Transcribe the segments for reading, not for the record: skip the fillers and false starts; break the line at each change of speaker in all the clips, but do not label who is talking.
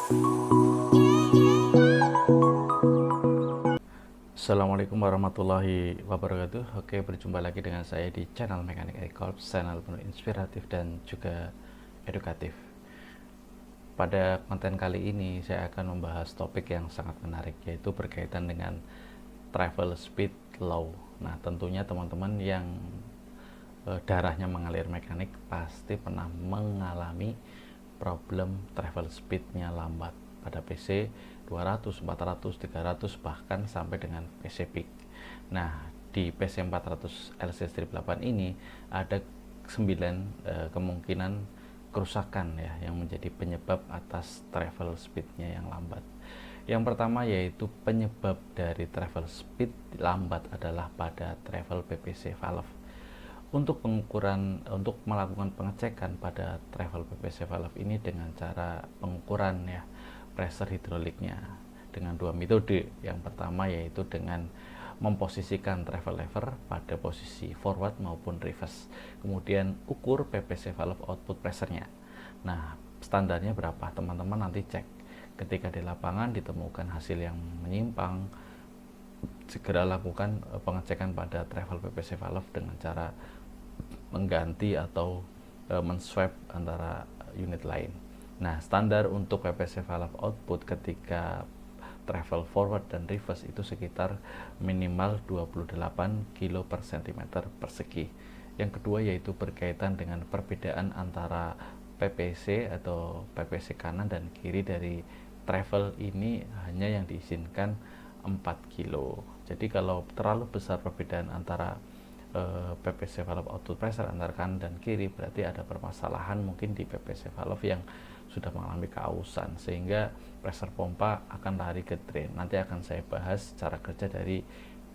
Assalamualaikum warahmatullahi wabarakatuh. Oke, berjumpa lagi dengan saya di channel Mekanik Ekorps, channel penuh inspiratif dan juga edukatif. Pada konten kali ini saya akan membahas topik yang sangat menarik, yaitu berkaitan dengan travel speed low. Nah, tentunya teman-teman yang darahnya mengalir mekanik pasti pernah mengalami problem travel speednya lambat pada PC 200, 400, 300 bahkan sampai dengan PC peak. Nah, di PC 400 LC strip 8 ini ada 9 kemungkinan kerusakan ya yang menjadi penyebab atas travel speednya yang lambat. Yang pertama yaitu penyebab dari travel speed lambat adalah pada travel PPC valve. Untuk melakukan pengecekan pada travel PPC valve ini dengan cara pengukuran ya pressure hidroliknya dengan dua metode. Yang pertama yaitu dengan memposisikan travel lever pada posisi forward maupun reverse. Kemudian ukur PPC valve output pressure-nya. Nah, standarnya berapa? Teman-teman nanti cek. Ketika di lapangan ditemukan hasil yang menyimpang, segera lakukan pengecekan pada travel PPC valve dengan cara mengganti atau menswap antara unit lain. Nah, standar untuk PPC valve output ketika travel forward dan reverse itu sekitar minimal 28 kilo per cm persegi. Yang kedua yaitu berkaitan dengan perbedaan antara PPC atau PPC kanan dan kiri dari travel ini hanya yang diizinkan 4 kilo. Jadi kalau terlalu besar perbedaan antara PPC valve output pressure antara kanan dan kiri, berarti ada permasalahan mungkin di PPC valve yang sudah mengalami keausan sehingga pressure pompa akan lari ke drain. Nanti akan saya bahas cara kerja dari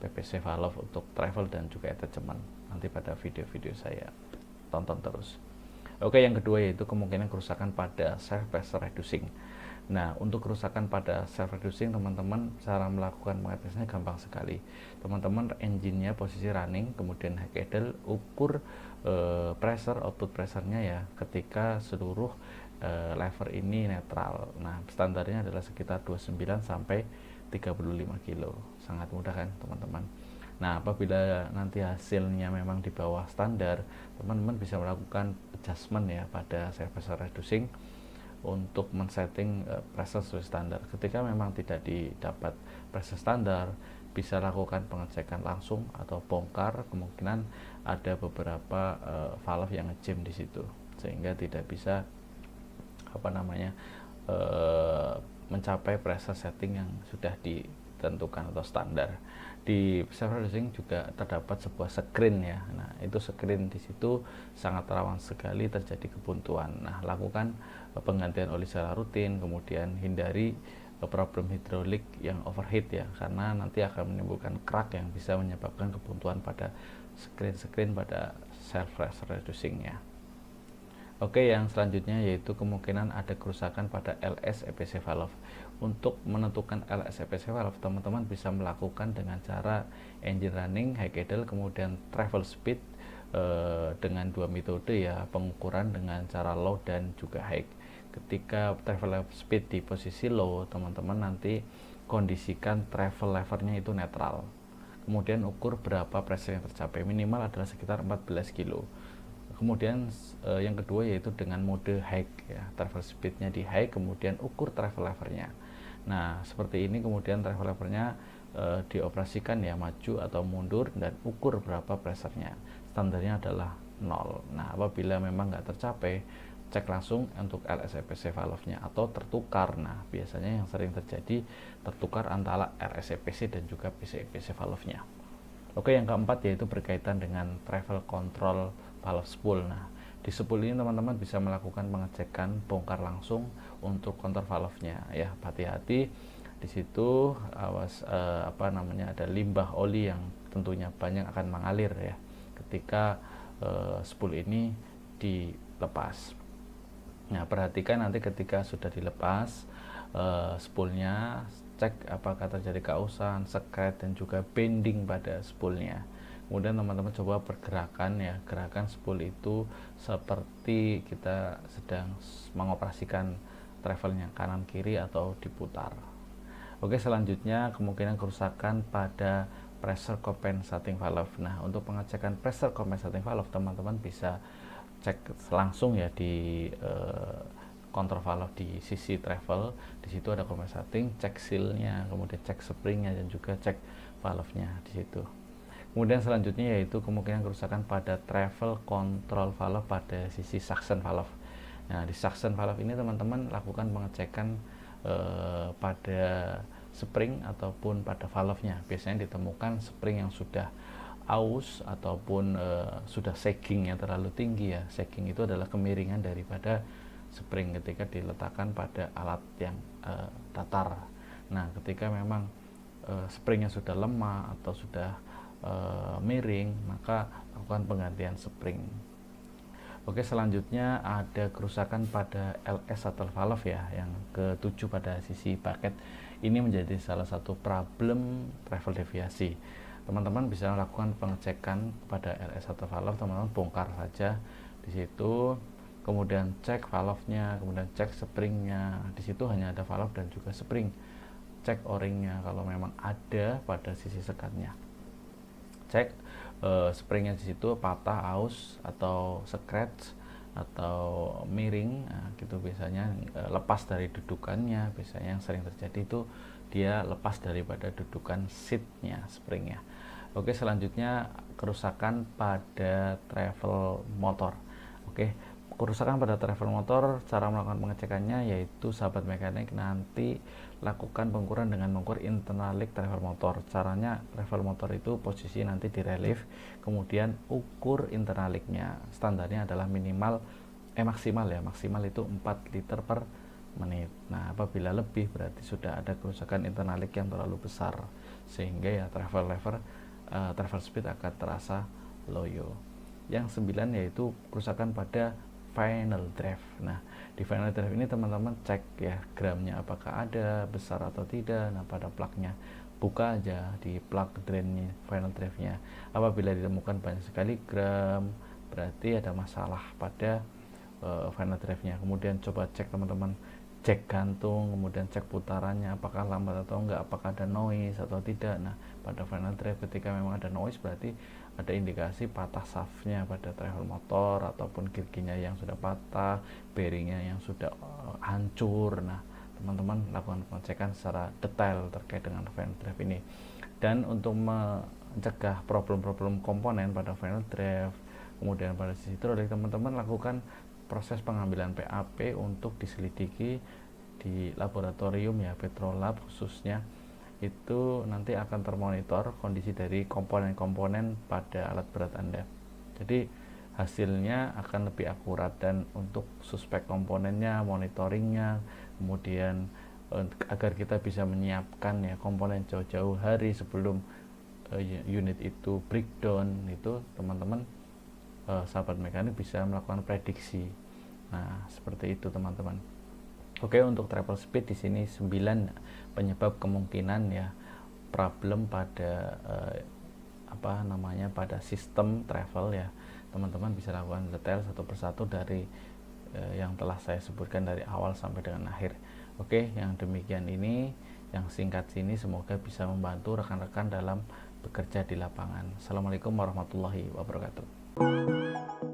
PPC valve untuk travel dan juga attachment nanti pada video-video saya. Tonton terus. Oke, yang kedua yaitu kemungkinan kerusakan pada self pressure reducing. Nah, untuk kerusakan pada self reducing, teman-teman cara melakukan pengetesannya gampang sekali. Teman-teman engine-nya posisi running, kemudian high idle, ukur pressure, output pressure-nya ya ketika seluruh lever ini netral. Nah, standarnya adalah sekitar 29 sampai 35 kilo. Sangat mudah kan, teman-teman? Nah, apabila nanti hasilnya memang di bawah standar, teman-teman bisa melakukan adjustment ya pada self pressure reducing untuk men-setting pressure sesuai standar. Ketika memang tidak didapat pressure standar, bisa lakukan pengecekan langsung atau bongkar. Kemungkinan ada beberapa valve yang ngejam di situ sehingga tidak bisa mencapai pressure setting yang sudah ditentukan atau standar. Di self reducing juga terdapat sebuah screen ya. Nah, itu screen di situ sangat rawan sekali terjadi kebuntuan. Nah, lakukan penggantian oli secara rutin, kemudian hindari problem hidrolik yang overheat ya, karena nanti akan menimbulkan crack yang bisa menyebabkan kebuntuan pada screen pada self reducing-nya. Oke, yang selanjutnya yaitu kemungkinan ada kerusakan pada LS EPC valve. Untuk menentukan LS EPC valve, teman-teman bisa melakukan dengan cara engine running, high idle, kemudian travel speed dengan dua metode ya, pengukuran dengan cara low dan juga high. Ketika travel speed di posisi low, teman-teman nanti kondisikan travel levernya itu netral. Kemudian ukur berapa pressure yang tercapai, minimal adalah sekitar 14 kilo. Kemudian yang kedua yaitu dengan mode high ya, travel speednya di high, kemudian ukur travel levernya. Nah, seperti ini kemudian travel levernya dioperasikan ya, maju atau mundur dan ukur berapa pressernya. Standarnya adalah 0. Nah, apabila memang nggak tercapai, cek langsung untuk LSEPC valve-nya atau tertukar. Nah, biasanya yang sering terjadi tertukar antara LSEPC dan juga PCEPC valve-nya. Oke, yang keempat yaitu berkaitan dengan travel control valve spool. Nah, di spool ini teman-teman bisa melakukan pengecekan bongkar langsung untuk kontrol valve-nya ya. Hati-hati di situ, awas ada limbah oli yang tentunya banyak akan mengalir ya ketika spool ini dilepas. Nah, perhatikan nanti ketika sudah dilepas spoolnya, cek apakah terjadi keausan, sekret dan juga bending pada spoolnya. Kemudian teman-teman coba pergerakan ya, gerakan spool itu seperti kita sedang mengoperasikan travelnya, kanan kiri atau diputar. Oke, selanjutnya kemungkinan kerusakan pada pressure compensating valve. Nah, untuk pengecekan pressure compensating valve, teman-teman bisa cek langsung ya di kontrol valve di sisi travel. Di situ ada compensating, cek sealnya, kemudian cek springnya, dan juga cek valve-nya di situ. Kemudian selanjutnya yaitu kemungkinan kerusakan pada travel control valve pada sisi suction valve. Nah, di suction valve ini teman-teman lakukan pengecekan pada spring ataupun pada valve-nya. Biasanya ditemukan spring yang sudah aus ataupun sudah sagging yang terlalu tinggi ya. Sagging itu adalah kemiringan daripada spring ketika diletakkan pada alat yang datar. Nah, ketika memang springnya sudah lemah atau sudah miring, maka lakukan penggantian spring. Oke, selanjutnya ada kerusakan pada LS atau valve ya, yang ke-7 pada sisi paket. Ini menjadi salah satu problem travel deviasi. Teman-teman bisa melakukan pengecekan pada LS atau valve, teman-teman bongkar saja di situ, kemudian cek valve-nya, kemudian cek springnya. Di situ hanya ada valve dan juga spring. Cek o-ringnya kalau memang ada pada sisi sekatnya. Cek springnya di situ patah, aus atau scratch atau miring, nah, gitu biasanya lepas dari dudukannya. Biasanya yang sering terjadi itu dia lepas daripada dudukan seatnya, springnya. Oke, selanjutnya kerusakan pada travel motor. Oke, kerusakan pada travel motor, cara melakukan pengecekannya yaitu sahabat mekanik nanti lakukan pengukuran dengan mengukur internal leak travel motor. Caranya, travel motor itu posisi nanti di relief, kemudian ukur internal leaknya. Standarnya adalah maksimal ya, maksimal itu 4 liter per menit. Nah, apabila lebih berarti sudah ada kerusakan internal leak yang terlalu besar, sehingga ya travel speed akan terasa loyo. Yang 9 yaitu kerusakan pada final drive. Nah, di final drive ini teman-teman cek ya gramnya apakah ada besar atau tidak. Nah, pada plugnya buka aja di plug drainnya final drive-nya. Apabila ditemukan banyak sekali gram, berarti ada masalah pada final drive-nya. Kemudian coba cek teman-teman, cek gantung, kemudian cek putarannya apakah lambat atau enggak, apakah ada noise atau tidak. Nah, pada final drive ketika memang ada noise berarti ada indikasi patah shaftnya pada travel motor, ataupun gigi-nya yang sudah patah, bearingnya yang sudah hancur. Nah, teman-teman lakukan pengecekan secara detail terkait dengan final drive ini. Dan untuk mencegah problem-problem komponen pada final drive, kemudian pada sisi hidrolik, teman-teman lakukan proses pengambilan PAP untuk diselidiki di laboratorium ya, Petrolab khususnya. Itu nanti akan termonitor kondisi dari komponen-komponen pada alat berat Anda. Jadi hasilnya akan lebih akurat, dan untuk suspek komponennya, monitoringnya, kemudian agar kita bisa menyiapkan ya komponen jauh-jauh hari sebelum unit itu breakdown, itu teman-teman sahabat mekanik bisa melakukan prediksi. Nah, seperti itu teman-teman. Oke, untuk travel speed di sini 9 penyebab kemungkinan ya problem pada pada sistem travel ya. Teman-teman bisa lakukan detail satu persatu dari yang telah saya sebutkan dari awal sampai dengan akhir. Oke, yang demikian ini, yang singkat sini semoga bisa membantu rekan-rekan dalam bekerja di lapangan. Assalamualaikum warahmatullahi wabarakatuh.